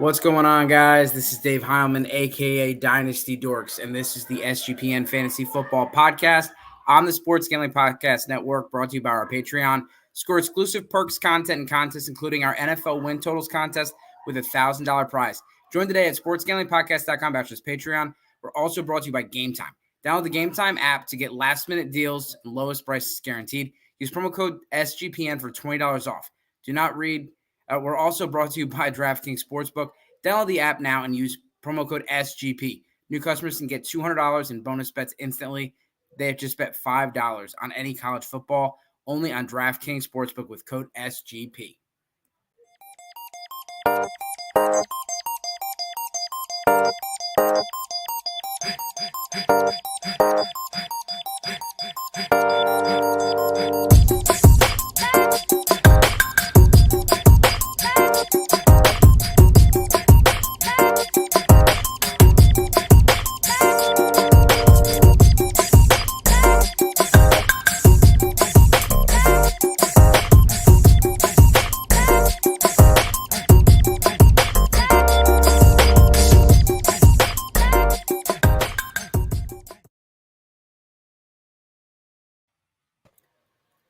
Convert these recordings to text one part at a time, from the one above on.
What's going on, guys? This is Dave Heilman, aka Dynasty Dorks, and this is the SGPN Fantasy Football Podcast on the Sports Gambling Podcast Network, brought to you by our Patreon. Score exclusive perks, content, and contests, including our NFL win totals contest with a $1,000 prize. Join today at sportsgamblingpodcast.com/Patreon. We're also brought to you by Game Time. Download the Game Time app to get last-minute deals and lowest prices guaranteed. Use promo code SGPN for $20 off. Do not read. We're also brought to you by DraftKings Sportsbook. Download the app now and use promo code SGP. New customers can get $200 in bonus bets instantly. They have just bet $5 on any college football, only on DraftKings Sportsbook with code SGP.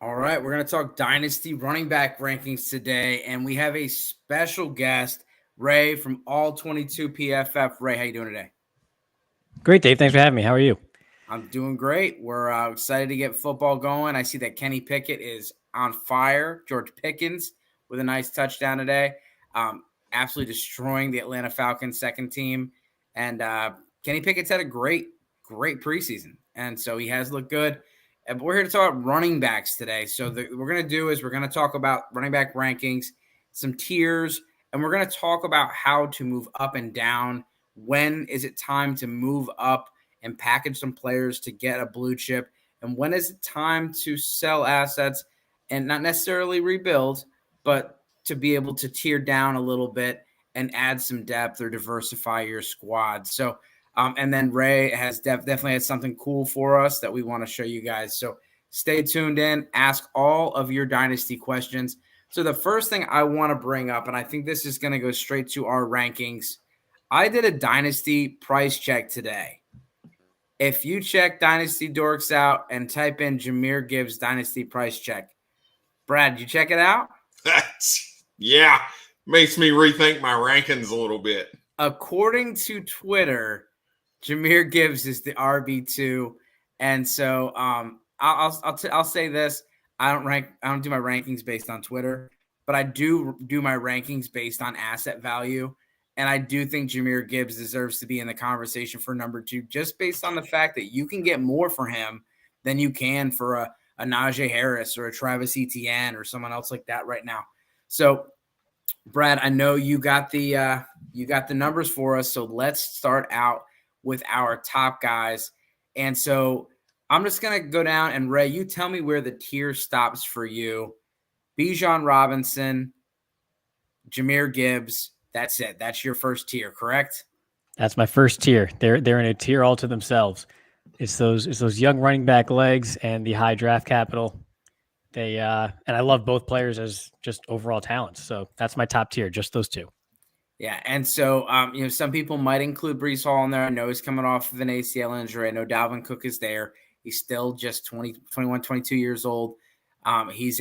All right, we're going to talk Dynasty running back rankings today, and we have a special guest, Ray from All 22 PFF. Ray, how you doing today? Great, Dave. Thanks for having me. How are you? I'm doing great. We're excited to get football going. I see that Kenny Pickett is on fire. George Pickens with a nice touchdown today. Absolutely destroying the Atlanta Falcons second team. And Kenny Pickett's had a great preseason. And so he has looked good. But we're here to talk about running backs today. So what we're going to do is we're going to talk about running back rankings, some tiers, and we're going to talk about how to move up and down. When is it time to move up and package some players to get a blue chip? And when is it time to sell assets and not necessarily rebuild, but to be able to tier down a little bit and add some depth or diversify your squad? So and then Ray has definitely has something cool for us that we want to show you guys. So stay tuned in, ask all of your Dynasty questions. So the first thing I want to bring up, and I think this is going to go straight to our rankings. I did a Dynasty price check today. If you check Dynasty Dorks out and type in Jahmyr Gibbs Dynasty price check, Brad, did you check it out? Yeah, makes me rethink my rankings a little bit. According to Twitter, Jahmyr Gibbs is the RB2, and so I'll say this: I don't do my rankings based on Twitter, but I do my rankings based on asset value, and I do think Jahmyr Gibbs deserves to be in the conversation for number 2, just based on the fact that you can get more for him than you can for a Najee Harris or a Travis Etienne or someone else like that right now. So, Brad, I know you got the numbers for us, so let's start out with our top guys. And so I'm just going to go down, and Ray, you tell me where the tier stops for you. Bijan Robinson, Jahmyr Gibbs, that's it. That's your first tier, correct? That's my first tier. They're in a tier all to themselves. It's those young running back legs and the high draft capital. They and I love both players as just overall talents. So that's my top tier, just those two. Yeah, and so, some people might include Breece Hall in there. I know he's coming off of an ACL injury. I know Dalvin Cook is there. He's still just 21, 22 years old. He's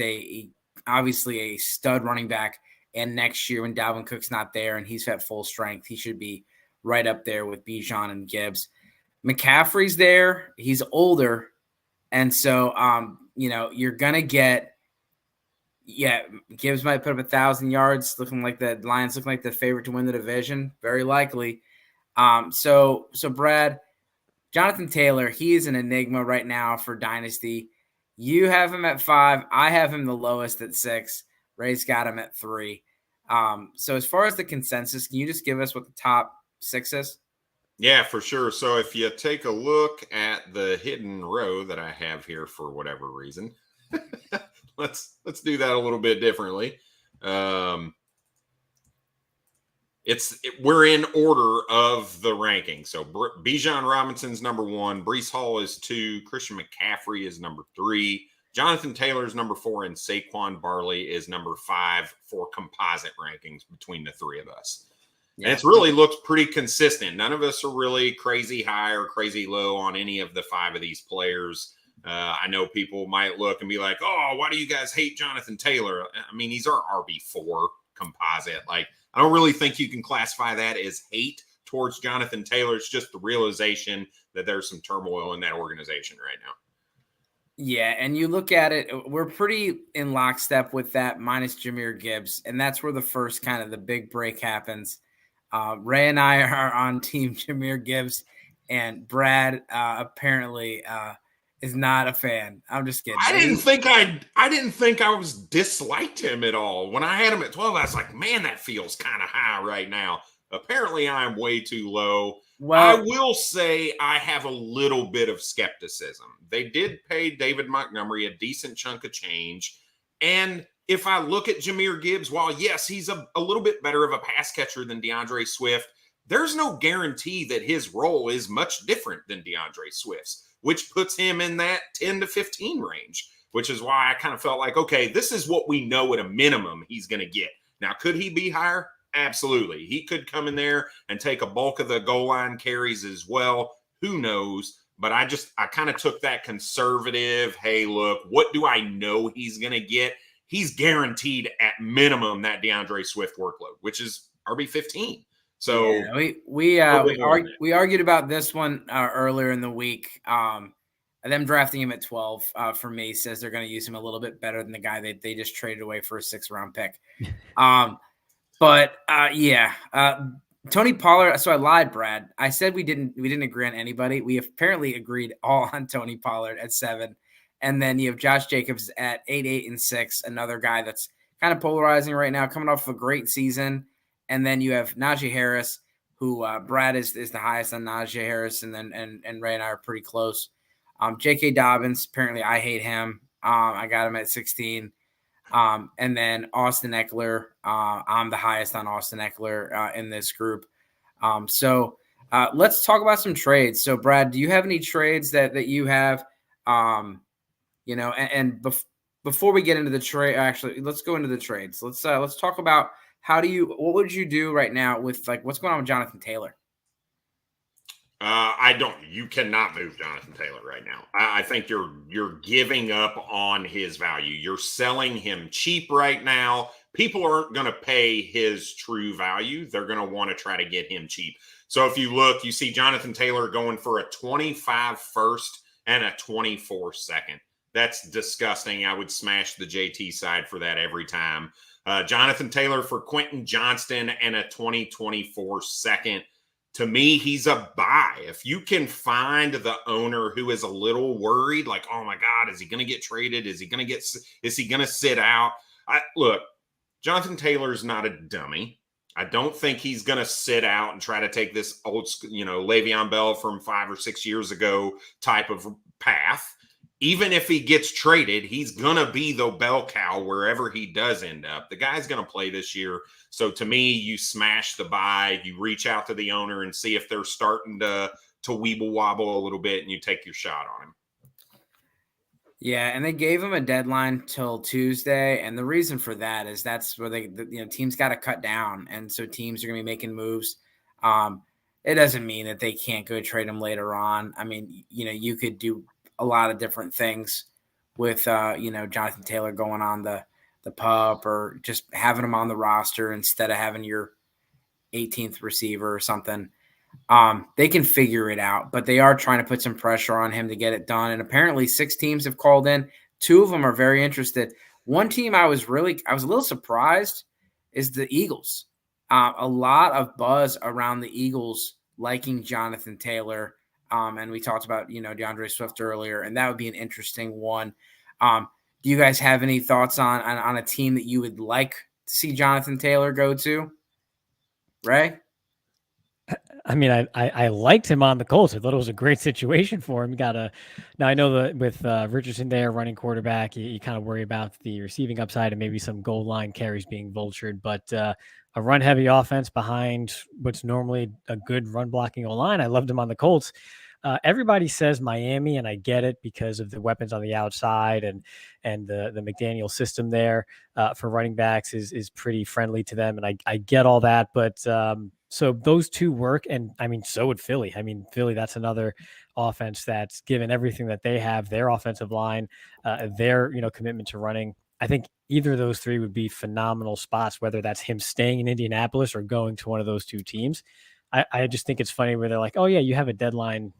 obviously a stud running back, and next year when Dalvin Cook's not there and he's at full strength, he should be right up there with Bijan and Gibbs. McCaffrey's there. He's older, and so, you're going to get – yeah, Gibbs might put up 1,000 yards, looking like the Lions looking like the favorite to win the division, very likely. So Brad, Jonathan Taylor, he is an enigma right now for Dynasty. You have him at 5. I have him the lowest at 6. Ray's got him at 3. So as far as the consensus, can you just give us what the top 6 is? Yeah, for sure. So if you take a look at the hidden row that I have here for whatever reason, let's do that a little bit differently. We're in order of the ranking. So Bijan Robinson's number 1, Breece Hall is 2, Christian McCaffrey is number 3, Jonathan Taylor is number 4, and Saquon Barkley is number 5 for composite rankings between the three of us. And it's really looked pretty consistent. None of us are really crazy high or crazy low on any of the 5 of these players. I know people might look and be like, oh, why do you guys hate Jonathan Taylor? I mean, he's our RB4 composite. Like, I don't really think you can classify that as hate towards Jonathan Taylor. It's just the realization that there's some turmoil in that organization right now. Yeah, and you look at it, we're pretty in lockstep with that minus Jahmyr Gibbs, and that's where the first kind of the big break happens. Ray and I are on team Jahmyr Gibbs, and Brad apparently is not a fan. I'm just kidding. I didn't think I was disliked him at all. When I had him at 12, I was like, man, that feels kind of high right now. Apparently, I'm way too low. Well, I will say I have a little bit of skepticism. They did pay David Montgomery a decent chunk of change. And if I look at Jahmyr Gibbs, while yes, he's a little bit better of a pass catcher than DeAndre Swift, there's no guarantee that his role is much different than DeAndre Swift's, which puts him in that 10 to 15 range, which is why I kind of felt like, okay, this is what we know at a minimum he's going to get. Now, could he be higher? Absolutely. He could come in there and take a bulk of the goal line carries as well. Who knows? But I kind of took that conservative, hey, look, what do I know he's going to get? He's guaranteed at minimum that DeAndre Swift workload, which is RB15. So yeah, we argued about this one earlier in the week. Them drafting him at 12 for me says they're going to use him a little bit better than the guy that they just traded away for a 6th-round pick. But Tony Pollard. So I lied, Brad. I said we didn't agree on anybody. We apparently agreed all on Tony Pollard at 7, and then you have Josh Jacobs at 8, 8, and 6. Another guy that's kind of polarizing right now, coming off of a great season. And then you have Najee Harris, who Brad is the highest on Najee Harris, and then and Ray and I are pretty close. J.K. Dobbins, apparently I hate him. I got him at 16. And then Austin Eckler, I'm the highest on Austin Eckler in this group. So let's talk about some trades. So Brad, do you have any trades that you have? Before we get into the trade, actually, let's go into the trades. Let's talk about what would you do right now with like what's going on with Jonathan Taylor? You cannot move Jonathan Taylor right now. I think you're giving up on his value. You're selling him cheap right now. People aren't going to pay his true value. They're going to want to try to get him cheap. So if you look, you see Jonathan Taylor going for a 25 first and a 24 second. That's disgusting. I would smash the JT side for that every time. Jonathan Taylor for Quentin Johnston and a 2024 second. To me, he's a buy. If you can find the owner who is a little worried, like, oh my God, is he going to get traded? Is he going to sit out? Look, Jonathan Taylor's not a dummy. I don't think he's going to sit out and try to take this old, Le'Veon Bell from 5 or 6 years ago type of path. Even if he gets traded, he's going to be the bell cow wherever he does end up. The guy's going to play this year. So to me, you smash the buy, you reach out to the owner and see if they're starting to weeble wobble a little bit, and you take your shot on him. Yeah, and they gave him a deadline till Tuesday, and the reason for that is that's where teams got to cut down, and so teams are going to be making moves. It doesn't mean that they can't go trade him later on. I mean, you could do a lot of different things with Jonathan Taylor going on the pup or just having him on the roster instead of having your 18th receiver or something. They can figure it out, but they are trying to put some pressure on him to get it done. And apparently 6 teams have called in. 2 of them are very interested. One team I was a little surprised is the Eagles. A lot of buzz around the Eagles liking Jonathan Taylor. And we talked about, DeAndre Swift earlier, and that would be an interesting one. Do you guys have any thoughts on a team that you would like to see Jonathan Taylor go to? Ray? I mean, I liked him on the Colts. I thought it was a great situation for him. Now I know that with Richardson there running quarterback, you kind of worry about the receiving upside and maybe some goal line carries being vultured, but a run heavy offense behind what's normally a good run blocking O-line. I loved him on the Colts. Everybody says Miami, and I get it because of the weapons on the outside and the McDaniel system there for running backs is pretty friendly to them. And I get all that, but So those two work. And I mean, so would Philly. I mean, Philly, that's another offense that's given everything that they have, their offensive line, their, commitment to running. I think either of those three would be phenomenal spots, whether that's him staying in Indianapolis or going to one of those two teams. I just think it's funny where they're like, oh yeah, you have a deadline,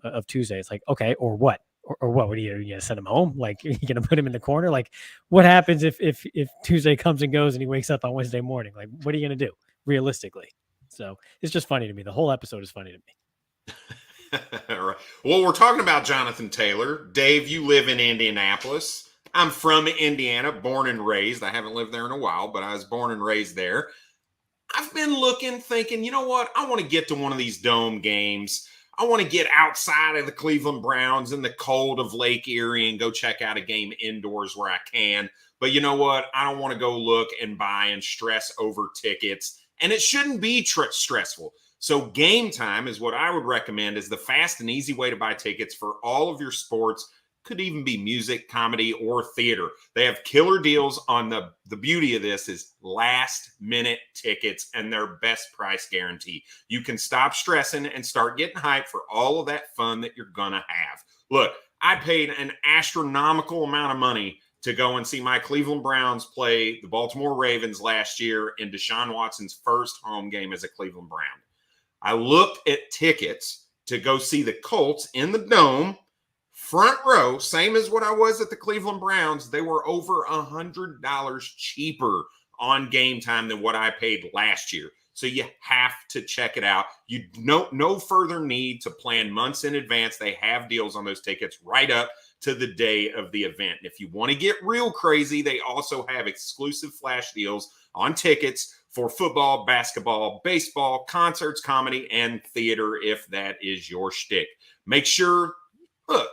of Tuesday. It's like, okay, or what? Or what? What are you going to send him home? Like, you're going to put him in the corner? Like, what happens if Tuesday comes and goes and he wakes up on Wednesday morning? Like, what are you going to do realistically? So it's just funny to me. The whole episode is funny to me. All right. Well, we're talking about Jonathan Taylor. Dave, you live in Indianapolis. I'm from Indiana, born and raised. I haven't lived there in a while, but I was born and raised there. I've been looking, thinking, you know what? I want to get to one of these dome games. I want to get outside of the Cleveland Browns in the cold of Lake Erie and go check out a game indoors where I can. But you know what? I don't want to go look and buy and stress over tickets. And it shouldn't be stressful. So Game Time is what I would recommend is the fast and easy way to buy tickets for all of your sports. Could even be music, comedy, or theater. They have killer deals on the beauty of this is last minute tickets and their best price guarantee. You can stop stressing and start getting hyped for all of that fun that you're going to have. Look, I paid an astronomical amount of money to go and see my Cleveland Browns play the Baltimore Ravens last year in Deshaun Watson's first home game as a Cleveland Brown. I looked at tickets to go see the Colts in the Dome. Front row, same as what I was at the Cleveland Browns, they were over $100 cheaper on Game Time than what I paid last year. So you have to check it out. You no further need to plan months in advance. They have deals on those tickets right up to the day of the event. And if you want to get real crazy, they also have exclusive flash deals on tickets for football, basketball, baseball, concerts, comedy, and theater, if that is your shtick. Make sure, look,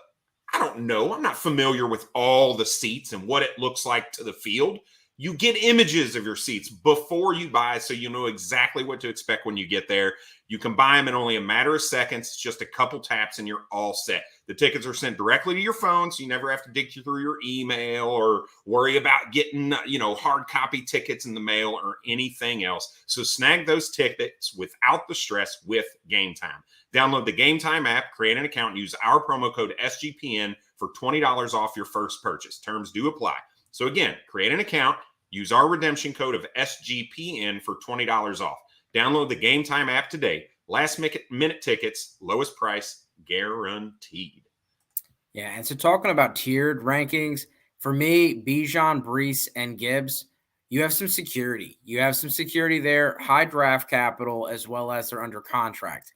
I don't know. I'm not familiar with all the seats and what it looks like to the field. You get images of your seats before you buy, so you know exactly what to expect when you get there. You can buy them in only a matter of seconds, just a couple taps, and you're all set. The tickets are sent directly to your phone, so you never have to dig through your email or worry about getting, hard copy tickets in the mail or anything else. So snag those tickets without the stress with Game Time. Download the Game Time app, create an account, and use our promo code SGPN for $20 off your first purchase. Terms do apply. So again, create an account, use our redemption code of SGPN for $20 off. Download the Game Time app today. Last minute tickets, lowest price guaranteed. Yeah, and so talking about tiered rankings, for me, Bijan, Brees, and Gibbs, you have some security. You have some security there, high draft capital, as well as they're under contract.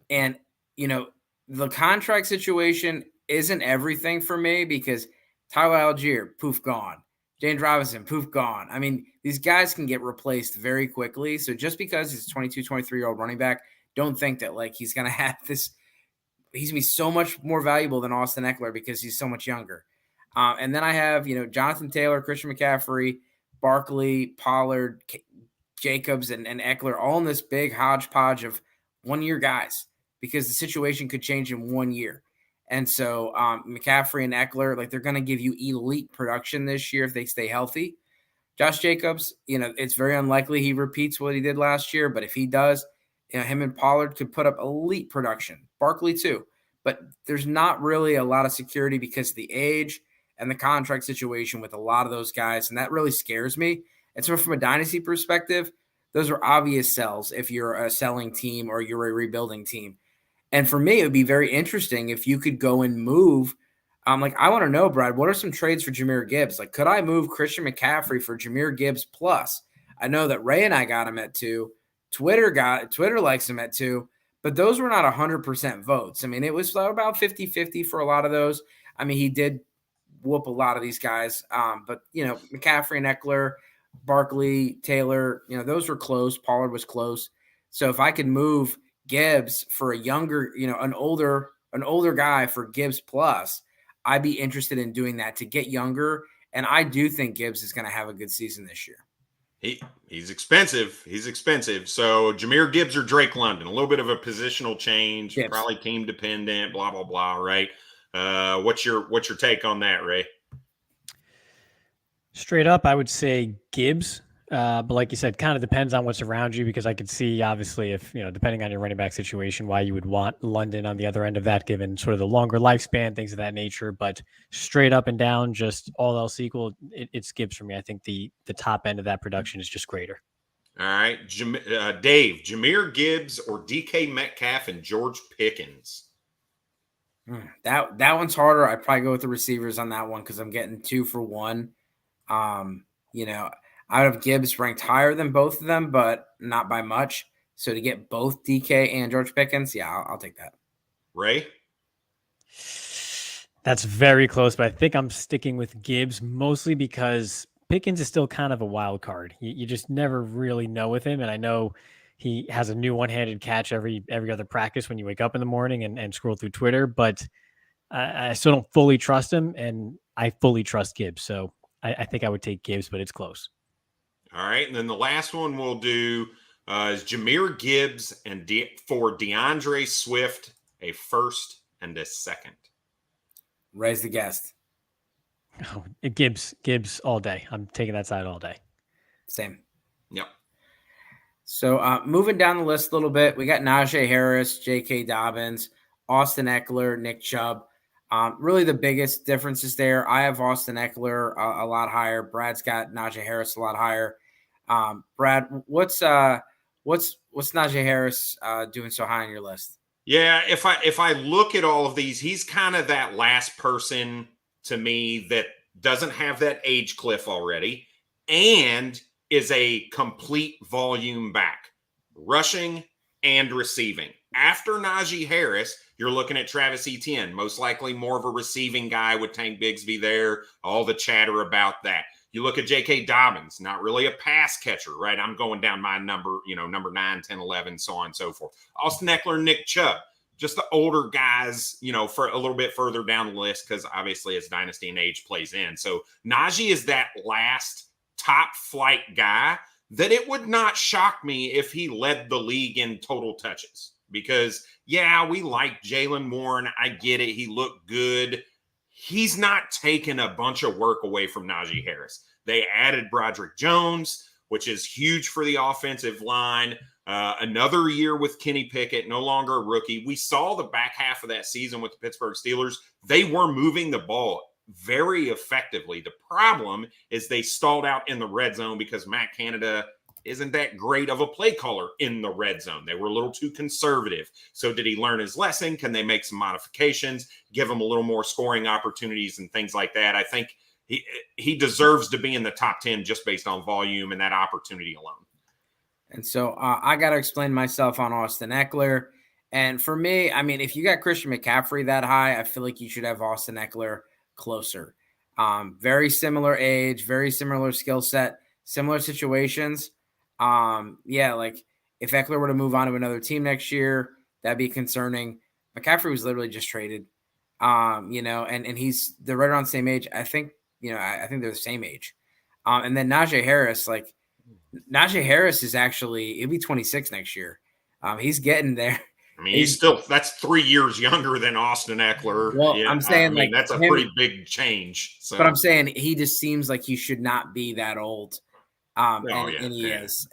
And, the contract situation isn't everything for me because Tyler Algier, poof, gone. James Robinson, poof, gone. I mean, these guys can get replaced very quickly. So just because he's a 22, 23-year-old running back, don't think that, he's going to have this. He's going to be so much more valuable than Austin Eckler because he's so much younger. And then I have, Jonathan Taylor, Christian McCaffrey, Barkley, Pollard, Jacobs, and Eckler all in this big hodgepodge of one-year guys because the situation could change in 1 year. And so McCaffrey and Eckler, they're going to give you elite production this year if they stay healthy. Josh Jacobs, it's very unlikely he repeats what he did last year. But if he does, him and Pollard could put up elite production. Barkley too. But there's not really a lot of security because of the age and the contract situation with a lot of those guys. And that really scares me. And so from a dynasty perspective, those are obvious sells if you're a selling team or you're a rebuilding team. And for me, it would be very interesting if you could go and move. I want to know, Brad, what are some trades for Jahmyr Gibbs? Could I move Christian McCaffrey for Jahmyr Gibbs plus? I know that Ray and I got him at 2. Twitter likes him at 2, but those were not 100% votes. I mean, it was about 50-50 for a lot of those. I mean, he did whoop a lot of these guys. But McCaffrey and Eckler, Barkley, Taylor, those were close. Pollard was close. So if I could move Gibbs for a younger, an older guy for Gibbs plus, I'd be interested in doing that to get younger. And I do think Gibbs is going to have a good season this year. He's expensive. So Jahmyr Gibbs or Drake London, a little bit of a positional change, Gibbs. Probably team dependent, blah, blah, blah. Right. What's your take on that, Ray? Straight up, I would say Gibbs. But like you said, kind of depends on what's around you, because I could see, obviously, if, depending on your running back situation, why you would want London on the other end of that, given sort of the longer lifespan, things of that nature. But straight up and down, just all else equal, it's Gibbs for me. I think the top end of that production is just greater. All right. Dave, Jahmyr Gibbs or DK Metcalf and George Pickens? That one's harder. I'd probably go with the receivers on that one because I'm getting 2 for 1. I would have Gibbs ranked higher than both of them, but not by much. So to get both DK and George Pickens, yeah, I'll take that. Ray? That's very close, but I think I'm sticking with Gibbs, mostly because Pickens is still kind of a wild card. You just never really know with him. And I know he has a new one-handed catch every other practice when you wake up in the morning and scroll through Twitter, but I still don't fully trust him, and I fully trust Gibbs. So I think I would take Gibbs, but it's close. All right. And then the last one we'll do is Jahmyr Gibbs and for DeAndre Swift, a first and a second. Raise the guest. Oh, Gibbs all day. I'm taking that side all day. Same. Yep. So moving down the list a little bit, we got Najee Harris, J.K. Dobbins, Austin Eckler, Nick Chubb. Really the biggest differences there. I have Austin Eckler a lot higher. Brad's got Najee Harris a lot higher. Brad, what's Najee Harris doing so high on your list? Yeah, if I look at all of these, he's kind of that last person to me that doesn't have that age cliff already and is a complete volume back, rushing and receiving. After Najee Harris, you're looking at Travis Etienne, most likely more of a receiving guy with Tank Bigsby there, all the chatter about that. You look at J.K. Dobbins, not really a pass catcher, right? I'm going down my number, number 9, 10, 11, so on and so forth. Austin Eckler, Nick Chubb, just the older guys, for a little bit further down the list, because obviously it's Dynasty and age plays in. So Najee is that last top flight guy that it would not shock me if he led the league in total touches. Because, yeah, we like Jaylen Warren. I get it. He looked good. He's not taking a bunch of work away from Najee Harris. They added Broderick Jones, which is huge for the offensive line. Another year with Kenny Pickett, no longer a rookie. We saw the back half of that season with the Pittsburgh Steelers. They were moving the ball very effectively. The problem is they stalled out in the red zone because Matt Canada isn't that great of a play caller in the red zone. They were a little too conservative. So did he learn his lesson? Can they make some modifications, give him a little more scoring opportunities and things like that? I think he deserves to be in the top 10 just based on volume and that opportunity alone. And so I got to explain myself on Austin Eckler. And for me, I mean, if you got Christian McCaffrey that high, I feel like you should have Austin Eckler closer. Very similar age, very similar skill set, similar situations. Like if Eckler were to move on to another team next year, that'd be concerning. McCaffrey was literally just traded, and they're right around the same age. I think they're the same age. And then Najee Harris is he'll be 26 next year. He's getting there. I mean, that's 3 years younger than Austin Eckler. Well, yeah, I'm saying that's a pretty big change. So. But I'm saying he just seems like he should not be that old. And he is.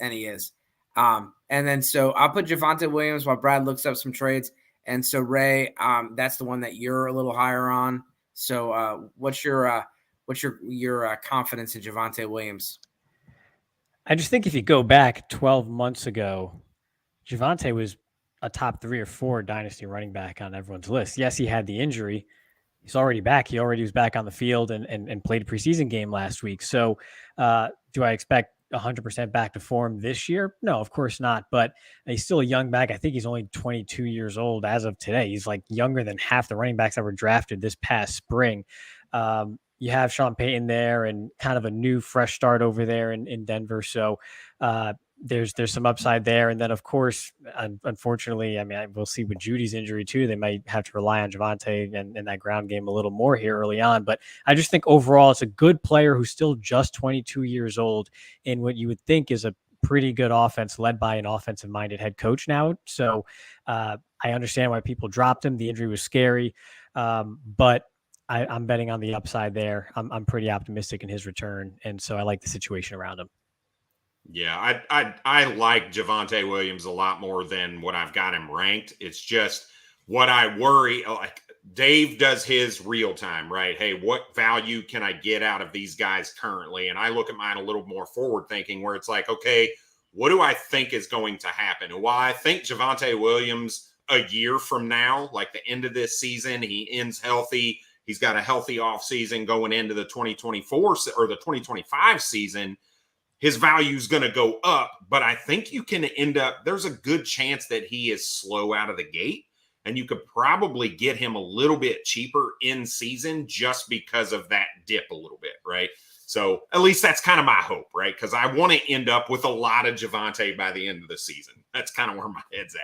And then so I'll put Javonte Williams while Brad looks up some trades. And so Ray, that's the one that you're a little higher on. So what's your confidence in Javonte Williams? I just think if you go back 12 months ago, Javonte was a top 3 or 4 dynasty running back on everyone's list. Yes, he had the injury. He's already back. He already was back on the field and played a preseason game last week. So do I expect 100% back to form this year? No, of course not. But he's still a young back. I think he's only 22 years old as of today. He's like younger than half the running backs that were drafted this past spring. You have Sean Payton there and kind of a new fresh start over there in Denver. So there's some upside there. And then, of course, unfortunately, I mean, we'll see with Judy's injury too. They might have to rely on Javonte and that ground game a little more here early on. But I just think overall it's a good player who's still just 22 years old in what you would think is a pretty good offense led by an offensive-minded head coach now. So I understand why people dropped him. The injury was scary. But I'm betting on the upside there. I'm pretty optimistic in his return. And so I like the situation around him. Yeah, I like Javonte Williams a lot more than what I've got him ranked. It's just what I worry. Like Dave does his real time, right? Hey, what value can I get out of these guys currently? And I look at mine a little more forward thinking, where it's like, okay, what do I think is going to happen? And while I think Javonte Williams a year from now, like the end of this season, he ends healthy. He's got a healthy offseason going into the 2024 or the 2025 season. His value is going to go up, but I think you can end up, there's a good chance that he is slow out of the gate, and you could probably get him a little bit cheaper in season just because of that dip a little bit, right? So at least that's kind of my hope, right? Because I want to end up with a lot of Javonte by the end of the season. That's kind of where my head's at.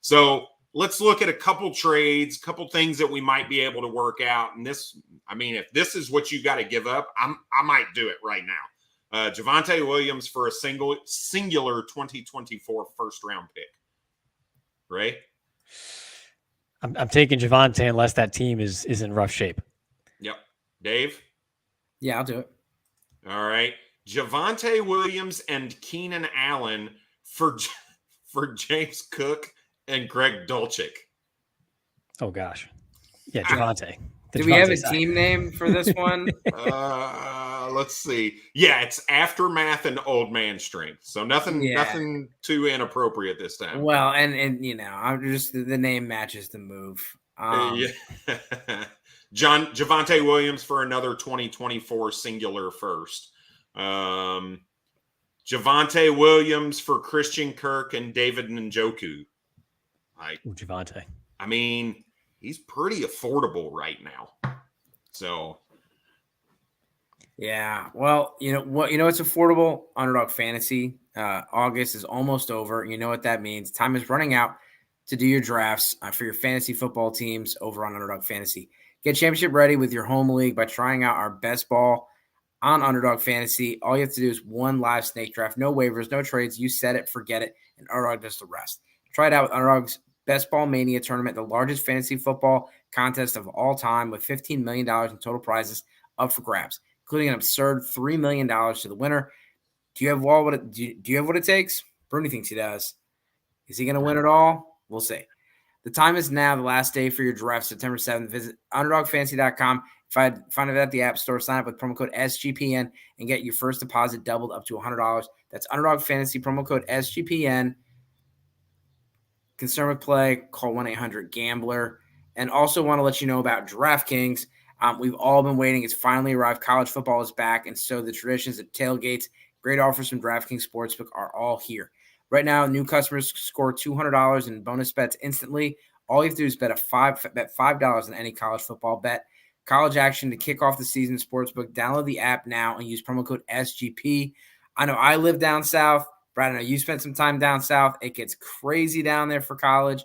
So let's look at a couple trades, couple things that we might be able to work out. And this, I mean, if this is what you got to give up, I might do it right now. Javonte Williams for a singular 2024 first-round pick. Right? I'm taking Javonte unless that team is in rough shape. Yep. Dave? Yeah, I'll do it. All right. Javonte Williams and Keenan Allen for James Cook and Greg Dulcich. Oh, gosh. Yeah, Javonte. Do we have a team name for this one? Let's see. Yeah, it's Aftermath and Old Man Strength. So nothing too inappropriate this time. Well, and you know, I'm just the name matches the move. Yeah. Javonte Williams for another 2024 singular first. Javonte Williams for Christian Kirk and David Njoku. Javonte. I mean, he's pretty affordable right now. So, yeah. Well, you know what? You know it's affordable. Underdog Fantasy. August is almost over. You know what that means. Time is running out to do your drafts for your fantasy football teams over on Underdog Fantasy. Get championship ready with your home league by trying out our best ball on Underdog Fantasy. All you have to do is one live snake draft. No waivers, no trades. You set it, forget it, and Underdog does the rest. Try it out with Underdog's Best Ball Mania tournament, the largest fantasy football contest of all time, with $15 million in total prizes up for grabs, including an absurd $3 million to the winner. Do you have what it takes? Bruni thinks he does. Is he going to win it all? We'll see. The time is now, the last day for your draft, September 7th. Visit UnderdogFantasy.com. Find it at the App Store. Sign up with promo code SGPN and get your first deposit doubled up to $100. That's Underdog Fantasy, promo code SGPN. Concerned with play, call 1-800-GAMBLER. And also want to let you know about DraftKings. We've all been waiting. It's finally arrived. College football is back, and so the traditions of tailgates, great offers from DraftKings Sportsbook are all here. Right now, new customers score $200 in bonus bets instantly. All you have to do is bet $5 on any college football bet. College action to kick off the season. Sportsbook. Download the app now and use promo code SGP. I know I live down south. Brad, I know you spent some time down south. It gets crazy down there for college.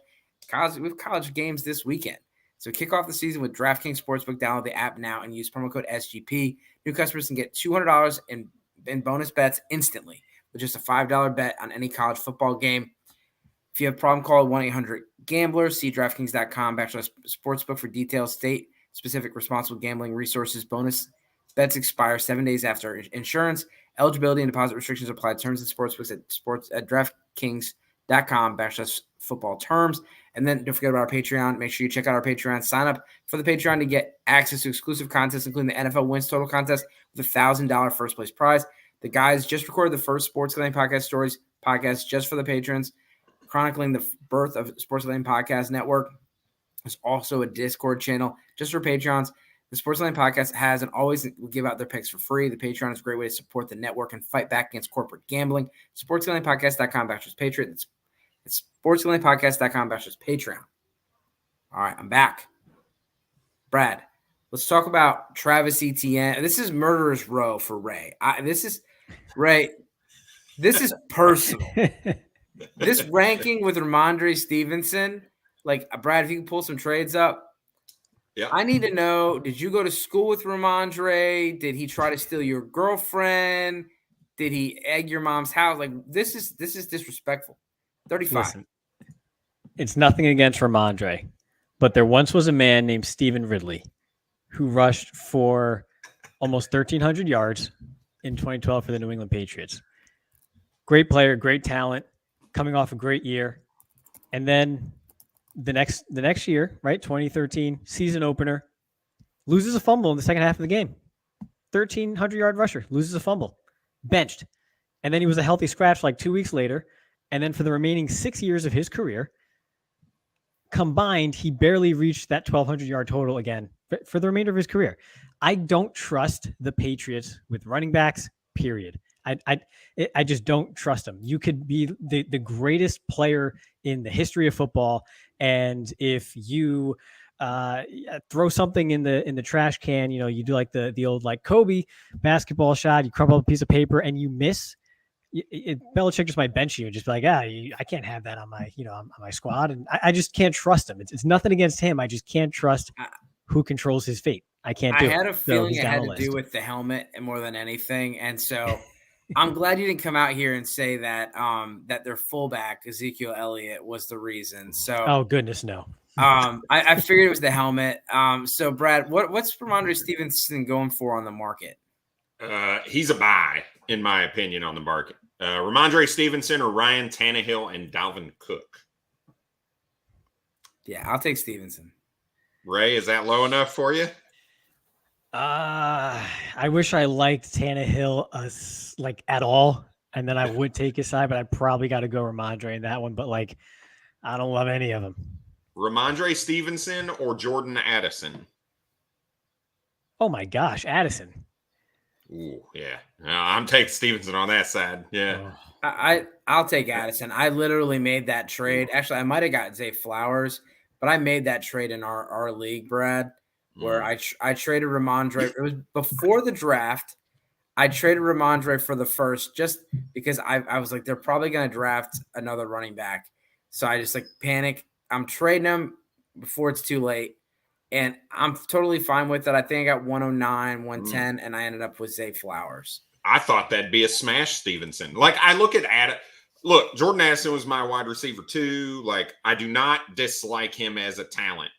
We have college games this weekend. So kick off the season with DraftKings Sportsbook. Download the app now and use promo code SGP. New customers can get $200 in bonus bets instantly with just a $5 bet on any college football game. If you have a problem, call 1-800-GAMBLER. See DraftKings.com/sportsbook for details. State-specific responsible gambling resources. Bonus bets expire 7 days after insurance. Eligibility and deposit restrictions apply. Terms and sportsbooks at DraftKings.com/football terms. And then don't forget about our Patreon. Make sure you check out our Patreon. Sign up for the Patreon to get access to exclusive contests, including the NFL Wins Total contest with a $1,000 first place prize. The guys just recorded the first Sports Gambling Podcast Stories podcast just for the patrons, chronicling the birth of Sports Gambling Podcast Network. There's also a Discord channel just for patrons. The Sports Gambling Podcast has and always will give out their picks for free. The Patreon is a great way to support the network and fight back against corporate gambling. SportsGamblingPodcast.com/Patriot. It's SportsGamblingPodcast.com/Patreon. All right, I'm back. Brad, let's talk about Travis Etienne. This is murderer's row for Ray. This is personal. This ranking with Ramondre Stevenson, like Brad, if you can pull some trades up. Yeah. I need to know, did you go to school with Ramondre? Did he try to steal your girlfriend? Did he egg your mom's house? Like this is disrespectful. 35. Listen, it's nothing against Ramondre, but there once was a man named Stephen Ridley who rushed for almost 1,300 yards in 2012 for the New England Patriots. great player, great talent, coming off a great year. And then the next year, right, 2013, season opener, loses a fumble in the second half of the game. 1,300-yard rusher, loses a fumble, benched. And then he was a healthy scratch like 2 weeks later. And then for the remaining 6 years of his career, combined, he barely reached that 1,200-yard total again for the remainder of his career. I don't trust the Patriots with running backs, period. I just don't trust them. You could be the greatest player in the history of football, and if you throw something in the trash can, you do like the old like Kobe basketball shot, you crumple up a piece of paper and you miss. Belichick just might bench you and just be like, I can't have that on my, on my squad. And I just can't trust him. It's nothing against him. I just can't trust who controls his fate. I can't do it. I had a feeling So it had to do with the helmet more than anything. And so I'm glad you didn't come out here and say that that their fullback, Ezekiel Elliott, was the reason. So oh goodness, no. I figured it was the helmet. So Brad, what's Ramondre Stevenson going for on the market? He's a buy, in my opinion, on the market. Ramondre Stevenson or Ryan Tannehill and Dalvin Cook. Yeah, I'll take Stevenson. Ray, is that low enough for you? I wish I liked Tannehill like at all, and then I would take his side, but I probably got to go Ramondre in that one. But like, I don't love any of them. Ramondre Stevenson or Jordan Addison? Oh my gosh, Addison. Ooh, yeah. I'm taking Stevenson on that side. Yeah. I'll take Addison. I literally made that trade. Actually, I might have got Zay Flowers, but I made that trade in our league, Brad, where I traded Ramondre. It was before the draft. I traded Ramondre for the first just because I was like, they're probably going to draft another running back. So I just like panic. I'm trading him before it's too late. And I'm totally fine with it. I think I got 109, 110, and I ended up with Zay Flowers. I thought that'd be a smash, Stevenson. Like, I look at look, Jordan Addison was my wide receiver too. Like, I do not dislike him as a talent.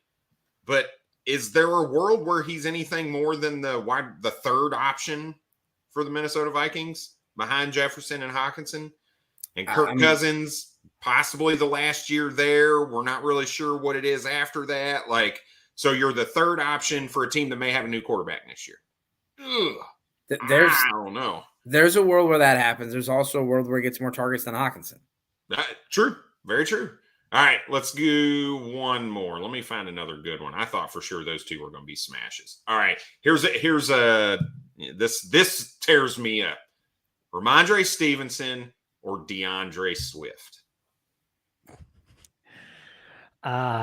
But is there a world where he's anything more than the third option for the Minnesota Vikings behind Jefferson and Hawkinson? And Kirk Cousins, possibly the last year there. We're not really sure what it is after that. Like, so you're the third option for a team that may have a new quarterback next year. Ugh. I don't know. There's a world where that happens. There's also a world where he gets more targets than Hawkinson. True. Very true. All right, let's do one more. Let me find another good one. I thought for sure those two were going to be smashes. All right, this tears me up. Ramondre Stevenson or DeAndre Swift.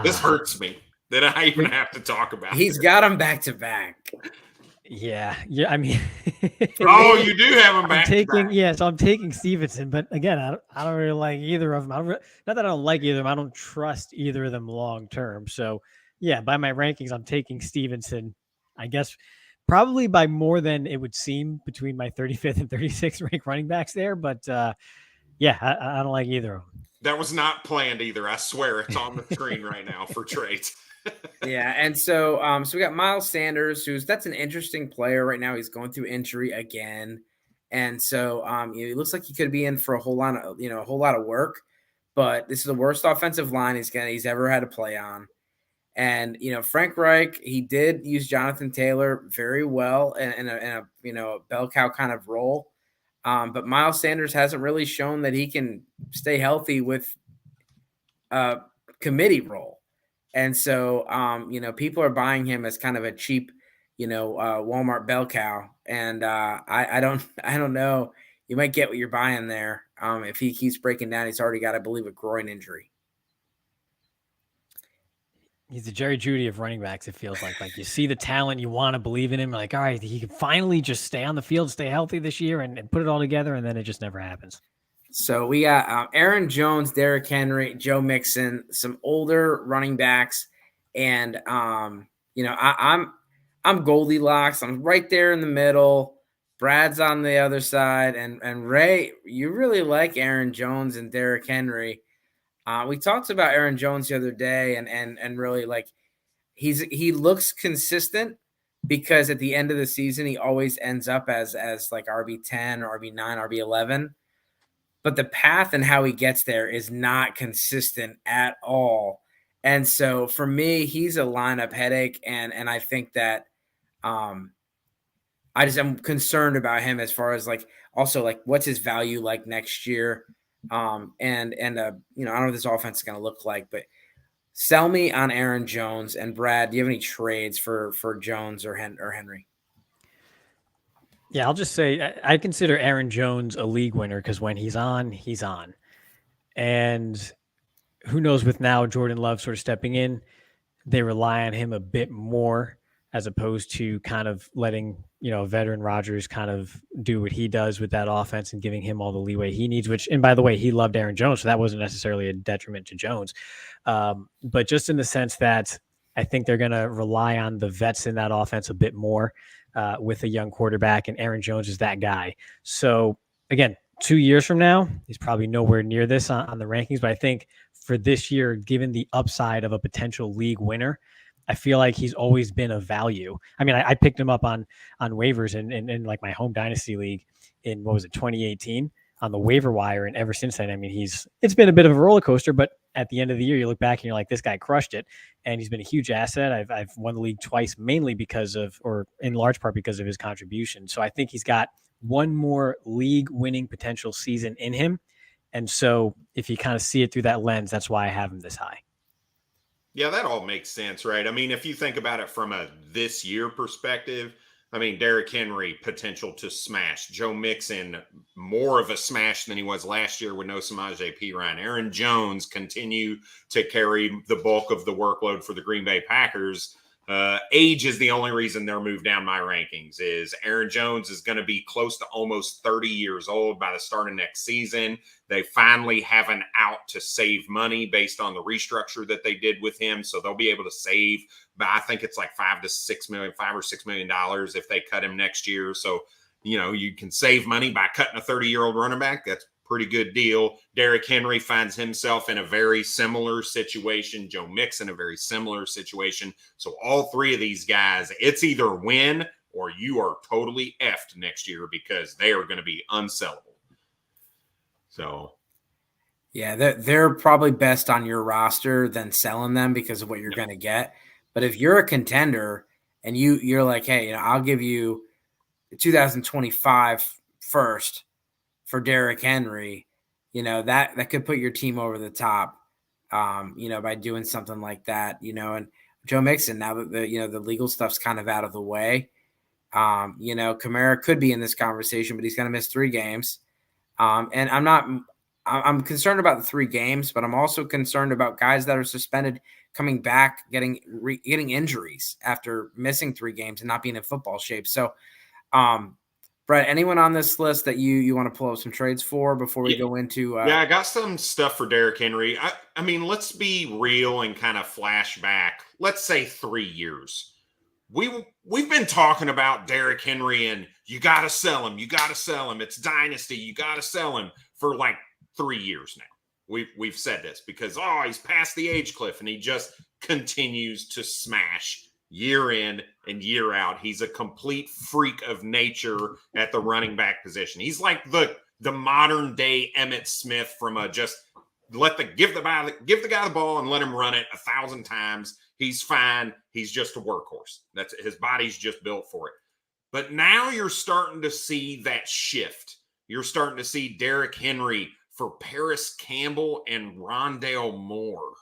This hurts me that I even have to talk about. He's got them back to back. Yeah. I mean, oh, you do have him back. So I'm taking Stevenson, but again, I don't really like either of them. Not that I don't like either of them. I don't trust either of them long term. So yeah, by my rankings, I'm taking Stevenson. I guess probably by more than it would seem between my 35th and 36th ranked running backs there. But yeah, I don't like either of them. That was not planned either. I swear it's on the screen right now for trades. Yeah, and so we got Miles Sanders, that's an interesting player right now. He's going through injury again, and so it looks like he could be in for a whole lot of work. But this is the worst offensive line he's ever had to play on. And Frank Reich, he did use Jonathan Taylor very well in a bell cow kind of role, but Miles Sanders hasn't really shown that he can stay healthy with a committee role. And so, people are buying him as kind of a cheap, Walmart bell cow. And I don't know. You might get what you're buying there. If he keeps breaking down, he's already got, I believe, a groin injury. He's the Jerry Jeudy of running backs. It feels like you see the talent, you want to believe in him. Like, all right, he can finally just stay on the field, stay healthy this year, and put it all together. And then it just never happens. So we got Aaron Jones, Derrick Henry, Joe Mixon, some older running backs, and I'm Goldilocks. I'm right there in the middle. Brad's on the other side, and Ray, you really like Aaron Jones and Derrick Henry. We talked about Aaron Jones the other day, and really like he looks consistent because at the end of the season he always ends up as like RB10 or RB9, RB11. but the path and how he gets there is not consistent at all. And so for me, he's a lineup headache, and I think that I'm concerned about him as far as like also like what's his value like next year. And I don't know what this offense is going to look like, but sell me on Aaron Jones. And Brad, do you have any trades for Jones or Henry? Yeah, I'll just say I consider Aaron Jones a league winner because when he's on, he's on. And who knows, with now Jordan Love sort of stepping in, they rely on him a bit more as opposed to kind of letting, veteran Rodgers kind of do what he does with that offense and giving him all the leeway he needs, and by the way, he loved Aaron Jones, so that wasn't necessarily a detriment to Jones. But just in the sense that I think they're going to rely on the vets in that offense a bit more with a young quarterback, and Aaron Jones is that guy. So again, 2 years from now, he's probably nowhere near this on the rankings, but I think for this year, given the upside of a potential league winner, I feel like he's always been a value. I mean, I picked him up on waivers in like my home dynasty league in 2018 on the waiver wire, and ever since then, I mean, it's been a bit of a roller coaster, but at the end of the year, you look back and you're like, this guy crushed it, and he's been a huge asset. I've won the league twice, mainly because of, or in large part because of his contribution. So I think he's got one more league winning potential season in him. And so if you kind of see it through that lens, that's why I have him this high. Yeah, that all makes sense, right? I mean, if you think about it from a this year perspective, I mean, Derrick Henry, potential to smash. Joe Mixon, more of a smash than he was last year with no Samaje Perine. Aaron Jones continue to carry the bulk of the workload for the Green Bay Packers. Age is the only reason they're moved down my rankings. Is Aaron Jones is going to be close to almost 30 years old by the start of next season. They finally have an out to save money based on the restructure that they did with him. So they'll be able to save, but I think it's like $5 or $6 million if they cut him next year. So, you can save money by cutting a 30-year-old running back. That's pretty good deal. Derrick Henry finds himself in a very similar situation. Joe Mixon, a very similar situation. So all three of these guys, it's either win or you are totally effed next year because they are going to be unsellable. So, yeah, they're probably best on your roster than selling them because of what you're going to get. But if you're a contender and you're like, hey, I'll give you 2025 first for Derrick Henry, that could put your team over the top, by doing something like that, and Joe Mixon, now that the legal stuff's kind of out of the way, Kamara could be in this conversation, but he's going to miss 3 games. And I'm concerned about the 3 games, but I'm also concerned about guys that are suspended coming back, getting injuries after missing 3 games and not being in football shape. So, Brett, anyone on this list that you want to pull up some trades for before we go into? I got some stuff for Derrick Henry. I mean, let's be real and kind of flash back. Let's say 3 years. We've been talking about Derrick Henry and you got to sell him. You got to sell him. It's Dynasty. You got to sell him for like 3 years now. We've said this because, he's past the age cliff and he just continues to smash year in and year out. He's a complete freak of nature at the running back position. He's like the modern day Emmitt Smith from just give the guy the ball and let him run it 1,000 times. He's fine. He's just a workhorse. That's his body's just built for it. But now you're starting to see that shift. You're starting to see Derrick Henry for Paris Campbell and Rondale Moore.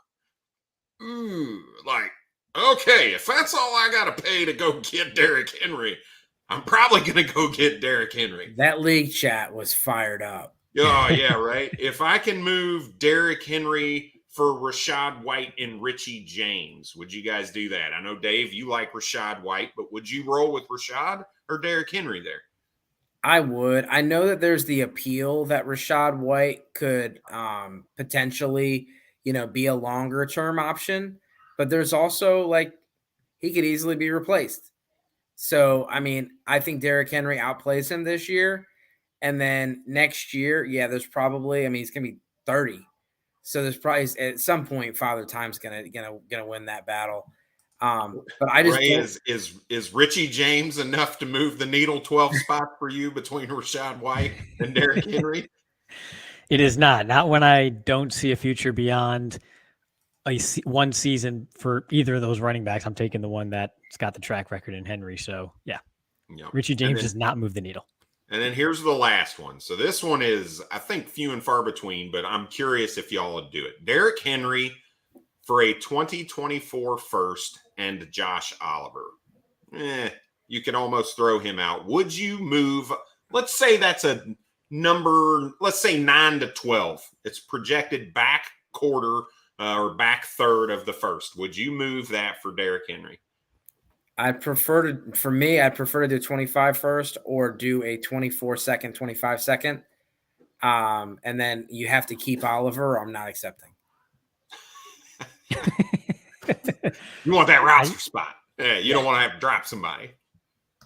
Okay, if that's all I got to pay to go get Derrick Henry, I'm probably going to go get Derrick Henry. That league chat was fired up. Oh, yeah, right. If I can move Derrick Henry for Rachaad White and Richie James, would you guys do that? I know, Dave, you like Rachaad White, but would you roll with Rachaad or Derrick Henry there? I would. I know that there's the appeal that Rachaad White could potentially, be a longer term option. But there's also he could easily be replaced. So, I mean, I think Derrick Henry outplays him this year. And then next year, there's probably, he's going to be 30. So there's probably at some point Father Time's going to win that battle. But I just is Richie James enough to move the needle 12 spot for you between Rachaad White and Derrick Henry? It is not when I don't see a future beyond one season for either of those running backs. I'm taking the one that's got the track record in Henry. So yeah, Yep. Richie James does not move the needle. And then here's the last one. So this one is, I think, few and far between, but I'm curious if y'all would do it. Derrick Henry for a 2024 first and Josh Oliver. You can almost throw him out. Would you move? Let's say that's a number, let's say 9 to 12. It's projected back quarter or back third of the first. Would you move that for Derrick Henry? I'd prefer to do 25 first or do a 24 second, 25 second. And then you have to keep Oliver, or I'm not accepting. You want that roster spot. Yeah, you don't want to have to drop somebody.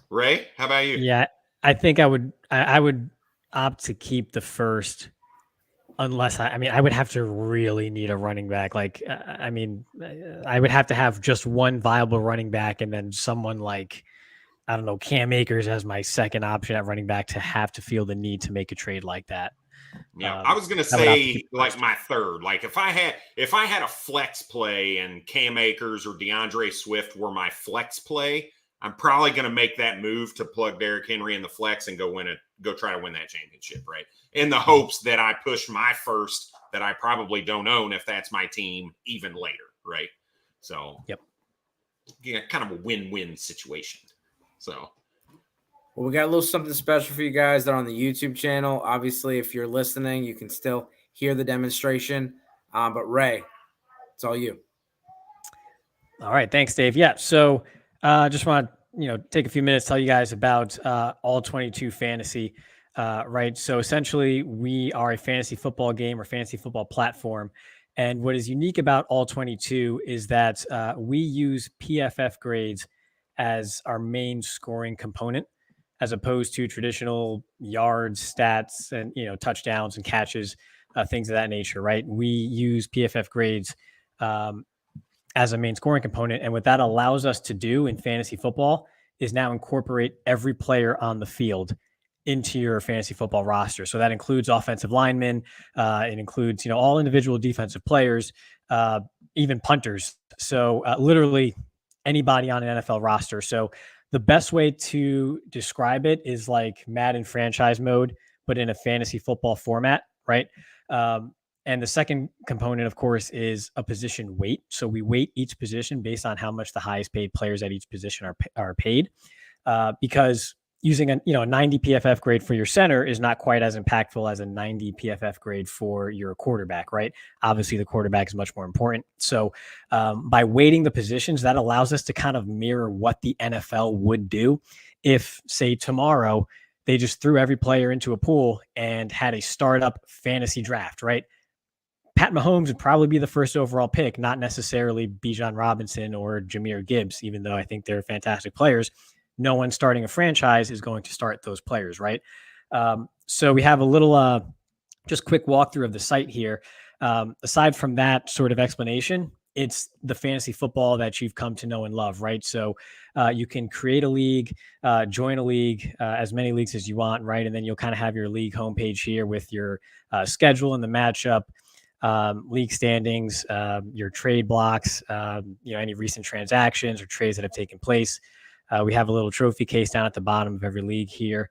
Ray, how about you? Yeah, I think I would opt to keep the first unless I would have to really need a running back. Like, I would have to have just one viable running back and then someone like, I don't know, Cam Akers as my second option at running back to have to feel the need to make a trade like that. Yeah, I was going to say like my third. Like if I had a flex play and Cam Akers or DeAndre Swift were my flex play, I'm probably going to make that move to plug Derrick Henry in the flex and go try to win that championship, right? In the hopes that I push my first that I probably don't own if that's my team even later, right? So, yep, yeah, kind of a win-win situation. So, well, we got a little something special for you guys that are on the YouTube channel. Obviously, if you're listening, you can still hear the demonstration. But Ray, it's all you. All right, thanks, Dave. Yeah, so just want to take a few minutes to tell you guys about All 22 Fantasy. Right. So essentially, we are a fantasy football game or fantasy football platform. And what is unique about All 22 is that we use PFF grades as our main scoring component, as opposed to traditional yards, stats, and touchdowns and catches, things of that nature. Right. We use PFF grades as a main scoring component. And what that allows us to do in fantasy football is now incorporate every player on the field into your fantasy football roster. So that includes offensive linemen. It includes, all individual defensive players, even punters. So literally anybody on an NFL roster. So the best way to describe it is like Madden franchise mode, but in a fantasy football format, right? And the second component, of course, is a position weight. So we weight each position based on how much the highest paid players at each position are paid, because using a 90 PFF grade for your center is not quite as impactful as a 90 PFF grade for your quarterback, right? Obviously, the quarterback is much more important. So by weighting the positions, that allows us to kind of mirror what the NFL would do if, say, tomorrow they just threw every player into a pool and had a startup fantasy draft, right? Pat Mahomes would probably be the first overall pick, not necessarily Bijan Robinson or Jahmyr Gibbs, even though I think they're fantastic players. No one starting a franchise is going to start those players, right? So we have a little just quick walkthrough of the site here. Aside from that sort of explanation, it's the fantasy football that you've come to know and love, right? So you can create a league, join a league, as many leagues as you want, right? And then you'll kind of have your league homepage here with your schedule and the matchup, league standings, your trade blocks, any recent transactions or trades that have taken place. We have a little trophy case down at the bottom of every league here.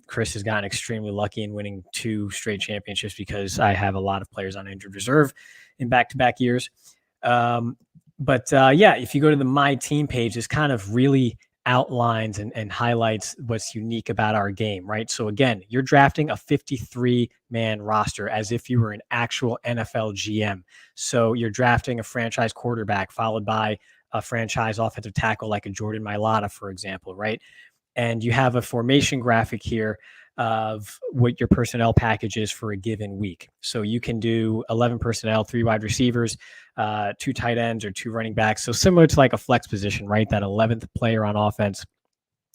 Chris has gotten extremely lucky in winning 2 straight championships because I have a lot of players on injured reserve in back-to-back years. If you go to the My Team page, this kind of really outlines and highlights what's unique about our game, right? So again, you're drafting a 53-man roster as if you were an actual NFL GM. So you're drafting a franchise quarterback followed by a franchise offensive tackle like a Jordan Mailata, for example, right? And you have a formation graphic here of what your personnel package is for a given week. So you can do 11 personnel, 3 wide receivers, 2 tight ends or 2 running backs. So similar to like a flex position, right? That 11th player on offense.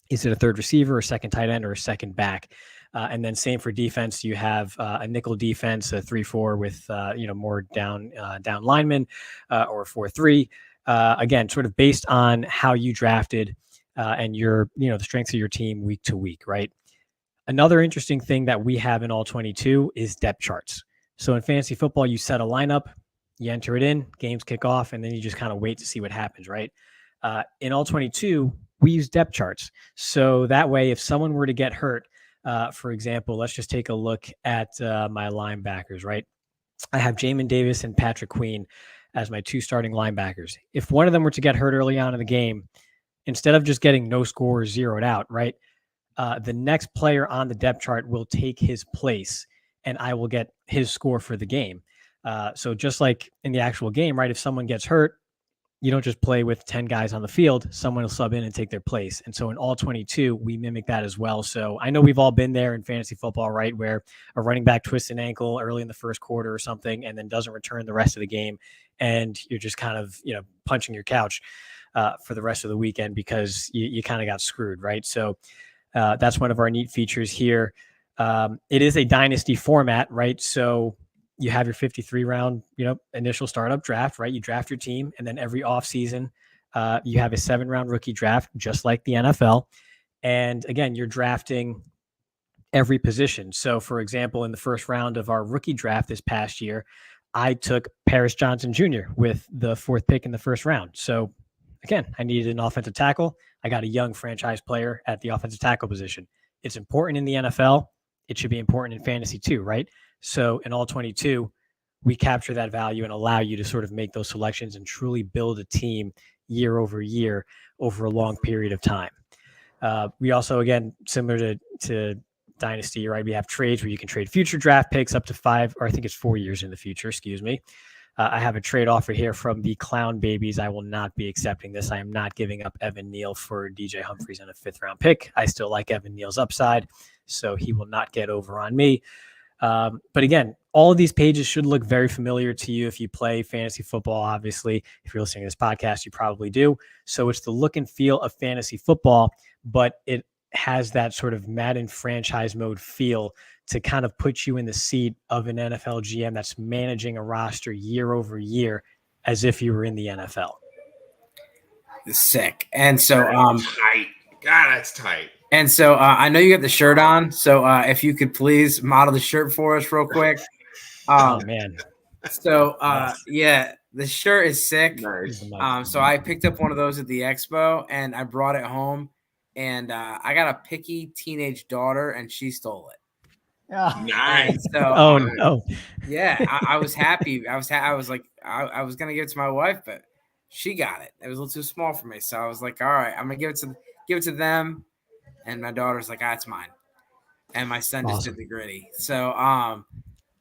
Is it a 3rd receiver, a 2nd tight end, or a 2nd back? And then same for defense. You have a nickel defense, a 3-4 with more down linemen, or 4-3. Again, sort of based on how you drafted and your the strengths of your team week to week, right? Another interesting thing that we have in all 22 is depth charts. So in fantasy football, you set a lineup, you enter it in, games kick off, and then you just kind of wait to see what happens, right? In all 22, we use depth charts. So that way, if someone were to get hurt, for example, let's just take a look at my linebackers, right? I have Jamin Davis and Patrick Queen as my 2 starting linebackers. If one of them were to get hurt early on in the game, instead of just getting no score zeroed out, right? The next player on the depth chart will take his place and I will get his score for the game. So just like in the actual game, right? If someone gets hurt, you don't just play with 10 guys on the field. Someone will sub in and take their place. And so in all 22, we mimic that as well. So I know we've all been there in fantasy football, right? Where a running back twists an ankle early in the first quarter or something, and then doesn't return the rest of the game. And you're just kind of, punching your couch for the rest of the weekend because you kind of got screwed, right? So that's one of our neat features here. It is a dynasty format, right? So you have your 53 round, initial startup draft, right? You draft your team, and then every offseason, you have a 7-round rookie draft, just like the NFL. And again, you're drafting every position. So for example, in the first round of our rookie draft this past year, I took Paris Johnson Jr. with the 4th pick in the first round. So again, I needed an offensive tackle. I got a young franchise player at the offensive tackle position. It's important in the NFL. It should be important in fantasy too, right? So in all 22, we capture that value and allow you to sort of make those selections and truly build a team year over year over a long period of time. We also, again, similar to Dynasty, right? We have trades where you can trade future draft picks up to 5, or I think it's 4 years in the future, excuse me. I have a trade offer here from the Clown Babies. I will not be accepting this. I am not giving up Evan Neal for DJ Humphries and a 5th round pick. I still like Evan Neal's upside, so he will not get over on me. But again, all of these pages should look very familiar to you if you play fantasy football. Obviously, if you're listening to this podcast, you probably do. So it's the look and feel of fantasy football, but it has that sort of Madden franchise mode feel to kind of put you in the seat of an NFL GM that's managing a roster year over year as if you were in the NFL. Sick. And so tight. God, that's tight. And so I know you got the shirt on. So if you could please model the shirt for us real quick. Oh man. So yeah, the shirt is sick. Nice. So I picked up one of those at the expo and I brought it home, and I got a picky teenage daughter and she stole it. Nice. So, no. Yeah, I was happy. I was like, I was gonna give it to my wife, but she got it. It was a little too small for me, so I was like, all right, I'm gonna give it to them. And my daughter's like, it's mine. And my son just did the gritty. So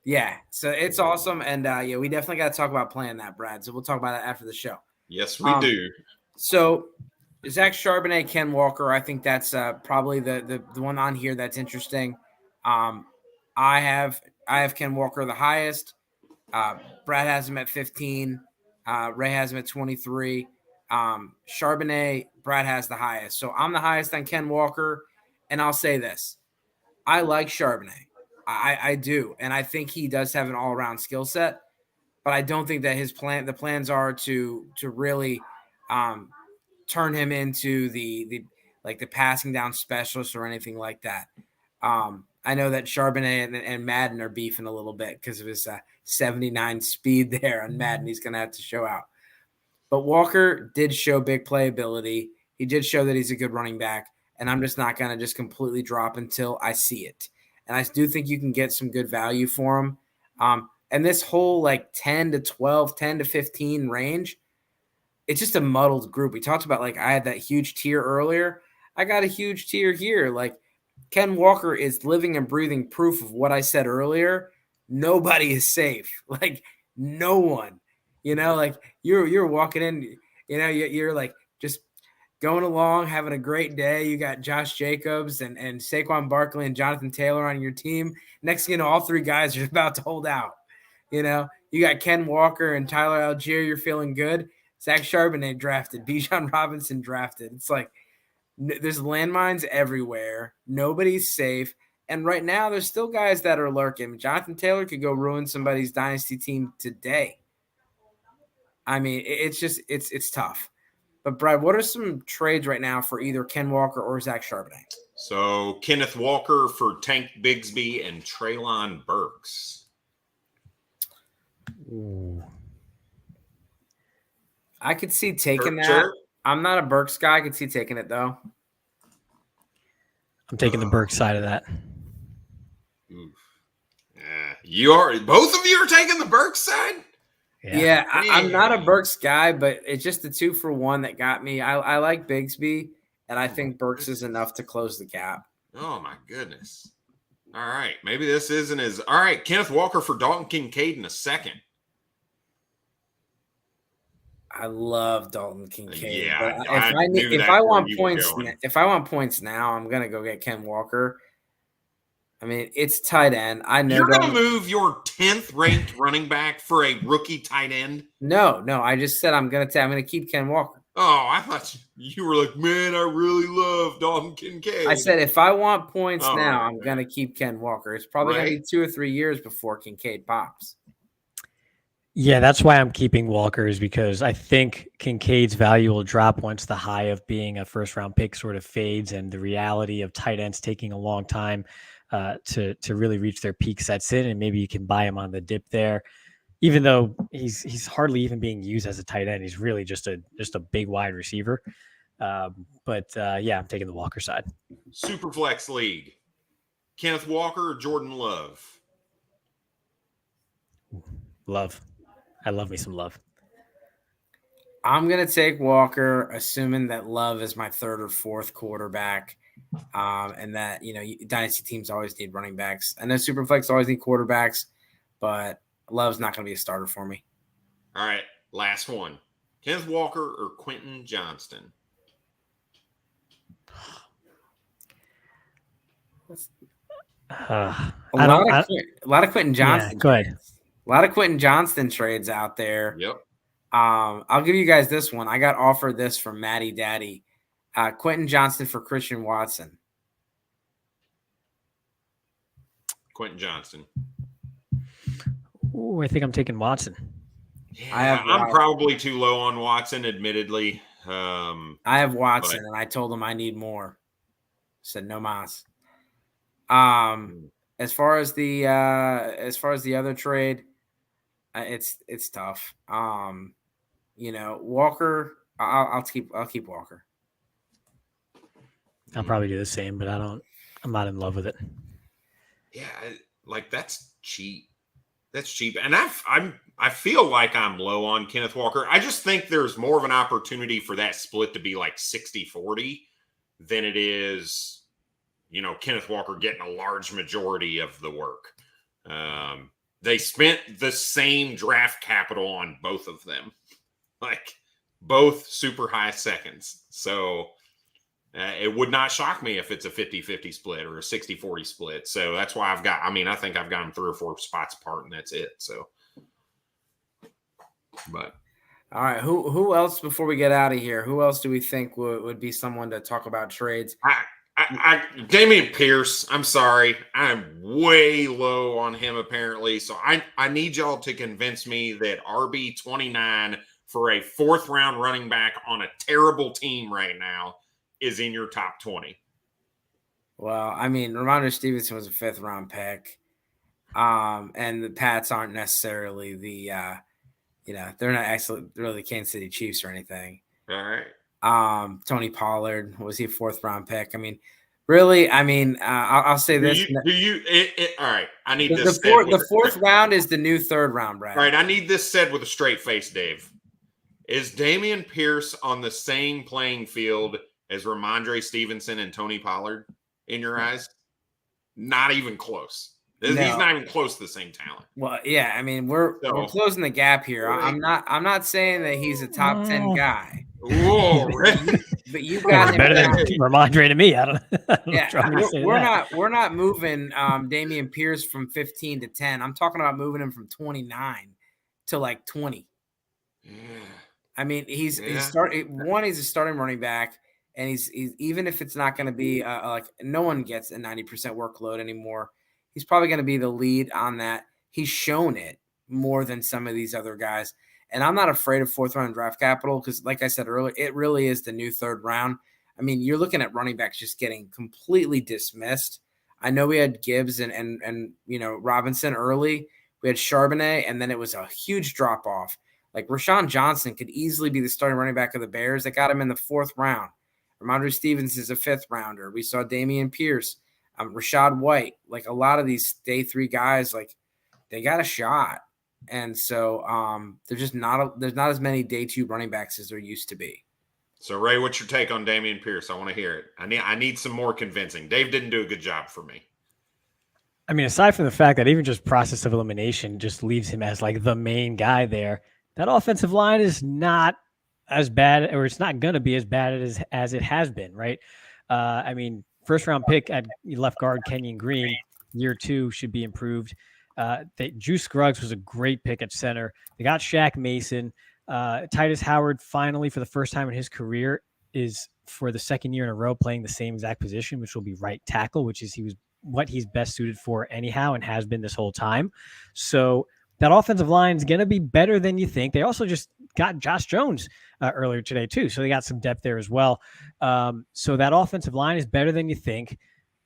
yeah, so it's awesome. And yeah, we definitely got to talk about playing that, Brad. So we'll talk about it after the show. Yes, we do. So Zach Charbonnet, Ken Walker, I think that's probably the one on here that's interesting. I have Ken Walker the highest. Brad has him at 15. Ray has him at 23. Charbonnet, Brad has the highest. So I'm the highest on Ken Walker. And I'll say this. I like Charbonnet. I do. And I think he does have an all-around skill set. But I don't think that the plans are to really turn him into the passing down specialist or anything like that. I know that Charbonnet and Madden are beefing a little bit because of his 79 speed there on Madden. He's going to have to show out. But Walker did show big playability. He did show that he's a good running back, and I'm just not going to just completely drop until I see it. And I do think you can get some good value for him. And this whole 10 to 12, 10 to 15 range, it's just a muddled group. We talked about I had that huge tier earlier. I got a huge tier here. Ken Walker is living and breathing proof of what I said earlier. Nobody is safe. No one. You're walking in, you're just going along, having a great day. You got Josh Jacobs and Saquon Barkley and Jonathan Taylor on your team. Next thing you know, all 3 guys are about to hold out. You got Ken Walker and Tyler Algier. You're feeling good. Zach Charbonnet drafted. Bijan Robinson drafted. It's there's landmines everywhere. Nobody's safe. And right now, there's still guys that are lurking. Jonathan Taylor could go ruin somebody's dynasty team today. I mean, it's tough. But, Brad, what are some trades right now for either Ken Walker or Zach Charbonnet? So Kenneth Walker for Tank Bigsby and Treylon Burks. Ooh. I could see taking that. Sure. I'm not a Burks guy. I could see taking it though. I'm taking the Burks side of that. Oof. You are. Both of you are taking the Burks side? Yeah, I'm not a Burks guy, but it's just the 2-for-1 that got me. I like Bigsby, and I think Burks is enough to close the gap. Oh, my goodness. All right. Maybe this isn't as – all right. Kenneth Walker for Dalton Kincaid in a second. I love Dalton Kincaid. Yeah, but if I want points now, I'm gonna go get Ken Walker. I mean, it's tight end. I know you're gonna move your 10th ranked running back for a rookie tight end. No. I just said I'm gonna keep Ken Walker. Oh, I thought you were like, man, I really love Dalton Kincaid. I said if I want points now, I'm gonna keep Ken Walker. It's probably gonna be 2 or 3 years before Kincaid pops. Yeah, that's why I'm keeping Walker, is because I think Kincaid's value will drop once the high of being a first-round pick sort of fades and the reality of tight ends taking a long time to really reach their peak sets in, and maybe you can buy him on the dip there. Even though he's hardly even being used as a tight end, he's really just a big wide receiver. But I'm taking the Walker side. Superflex League. Kenneth Walker or Jordan Love? Love. I love me some Love. I'm going to take Walker, assuming that Love is my third or fourth quarterback, and that, Dynasty teams always need running backs. I know Superflex always need quarterbacks, but Love's not going to be a starter for me. All right, last one. Kenneth Walker or Quentin Johnston? A lot of Quentin Johnston. Yeah, go ahead. A lot of Quentin Johnston trades out there. Yep. I'll give you guys this one. I got offered this from Matty Daddy. Quentin Johnston for Christian Watson. Quentin Johnston. Ooh, I think I'm taking Watson. Yeah, I'm probably too low on Watson, admittedly. I have Watson, and I told him I need more. Said no mas. As far as the other trade, it's tough. Walker, I'll keep Walker. I'll probably do the same, but I'm not in love with it. Yeah, that's cheap. That's cheap. And I feel like I'm low on Kenneth Walker. I just think there's more of an opportunity for that split to be like 60-40 than it is, Kenneth Walker getting a large majority of the work. They spent the same draft capital on both of them, like both super high seconds. So it would not shock me if it's a 50-50 split or a 60-40 split. So that's why I think I've got them 3 or 4 spots apart, and that's it. So, but all right, who else before we get out of here? Who else do we think would be someone to talk about trades? Damien Pierce, I'm sorry. I'm way low on him, apparently. So I need y'all to convince me that RB29 for a 4th-round running back on a terrible team right now is in your top 20. Well, Ramondre Stevenson was a 5th-round pick. And the Pats aren't necessarily they're not actually really the Kansas City Chiefs or anything. All right. Tony Pollard, was he a 4th-round pick? I'll say this. All right. I need this. The 4th round is the new 3rd round, Brad. All right. I need this said with a straight face, Dave. Is Damien Pierce on the same playing field as Ramondre Stevenson and Tony Pollard in your eyes? Not even close. He's not even close to the same talent. Well, yeah. We're closing the gap here. I'm not saying that he's a top 10 guy. Whoa, but you got him better than Ramondre to me. I don't we're not moving Damien Pierce from 15 to 10. I'm talking about moving him from 29 to like 20. Yeah. He's a starting running back, and he's even if it's not going to be like no one gets a 90% workload anymore. He's probably going to be the lead on that. He's shown it more than some of these other guys. And I'm not afraid of 4th-round draft capital because, like I said earlier, it really is the new 3rd round. I mean, you're looking at running backs just getting completely dismissed. I know we had Gibbs and Robinson early. We had Charbonnet, and then it was a huge drop off. Like Rashawn Johnson could easily be the starting running back of the Bears. They got him in the 4th round. Ramondre Stevens is a 5th rounder. We saw Damien Pierce, Rashad White. Like a lot of these day 3 guys, like they got a shot. And so there's not as many day 2 running backs as there used to be. So Ray, what's your take on Damien Pierce? I want to hear it. I need some more convincing. Dave didn't do a good job for me. I mean, aside from the fact that even just process of elimination just leaves him as like the main guy there, that offensive line is not as bad, or it's not going to be as bad as it has been, right? I mean, 1st round pick at left guard, Kenyon Green, year 2 should be improved. Juice Scruggs was a great pick at center. They got Shaq Mason. Titus Howard finally, for the first time in his career, is for the 2nd year in a row playing the same exact position, which will be right tackle, which is what he's best suited for anyhow and has been this whole time. So that offensive line is going to be better than you think. They also just got Josh Jones earlier today too, so they got some depth there as well. So that offensive line is better than you think.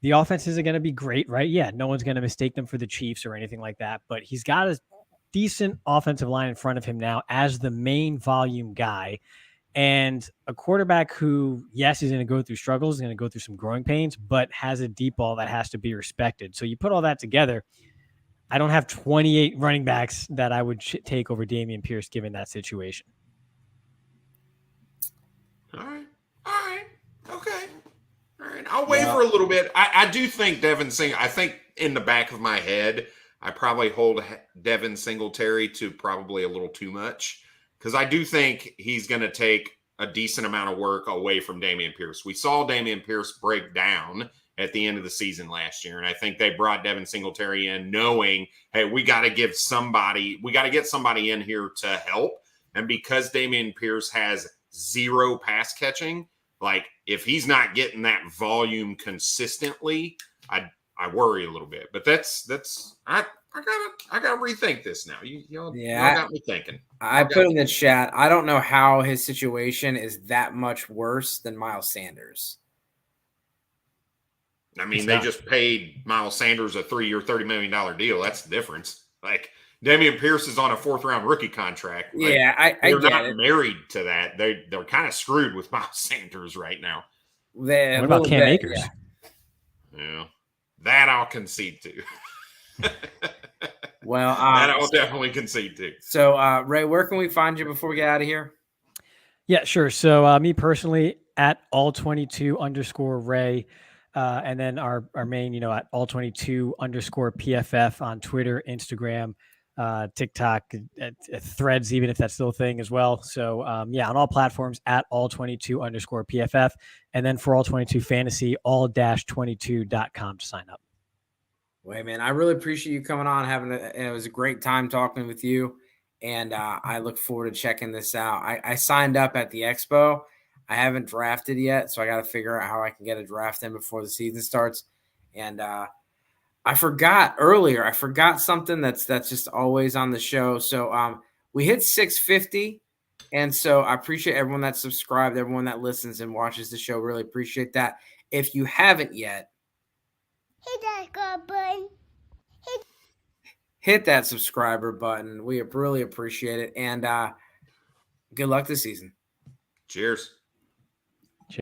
The offense isn't going to be great, right? Yeah, no one's going to mistake them for the Chiefs or anything like that, but he's got a decent offensive line in front of him now as the main volume guy, and a quarterback who, yes, is going to go through struggles, is going to go through some growing pains, but has a deep ball that has to be respected. So you put all that together, I don't have 28 running backs that I would take over Damien Pierce given that situation. All right. Okay. All right. I'll waver a little bit. I do think Devin Singletary, I think in the back of my head, I probably hold Devin Singletary to probably a little too much, because I do think he's going to take a decent amount of work away from Damien Pierce. We saw Damien Pierce break down at the end of the season last year, and I think they brought Devin Singletary in knowing, hey, we got to get somebody in here to help. And because Damien Pierce has 0 pass catching, like if he's not getting that volume consistently, I worry a little bit. But I gotta rethink this now. Y'all got me thinking. I put in the chat, I don't know how his situation is that much worse than Miles Sanders. I mean, they just paid Miles Sanders a 3-year, $30 million deal. That's the difference. Like, Damien Pierce is on a 4th-round rookie contract. Like, yeah, they're not married to that. They're kind of screwed with Miles Sanders right now. What about Cam Akers? Yeah, that I'll concede to. Well, that I'll definitely concede to. So, Ray, where can we find you before we get out of here? Yeah, sure. So, me personally at all22_Ray. And then our main, at all22_PFF on Twitter, Instagram, TikTok, Threads, even if that's still a thing as well. So, on all platforms at all22_PFF. And then for all22 fantasy, all-22.com to sign up. Wait, man, I really appreciate you coming on. It was a great time talking with you. And I look forward to checking this out. I signed up at the Expo. I haven't drafted yet, so I got to figure out how I can get a draft in before the season starts. And I forgot earlier. I forgot something that's just always on the show. So we hit 650, and so I appreciate everyone that's subscribed, everyone that listens and watches the show. Really appreciate that. If you haven't yet, hit that button. Hit that subscriber button. We really appreciate it, and good luck this season. Cheers.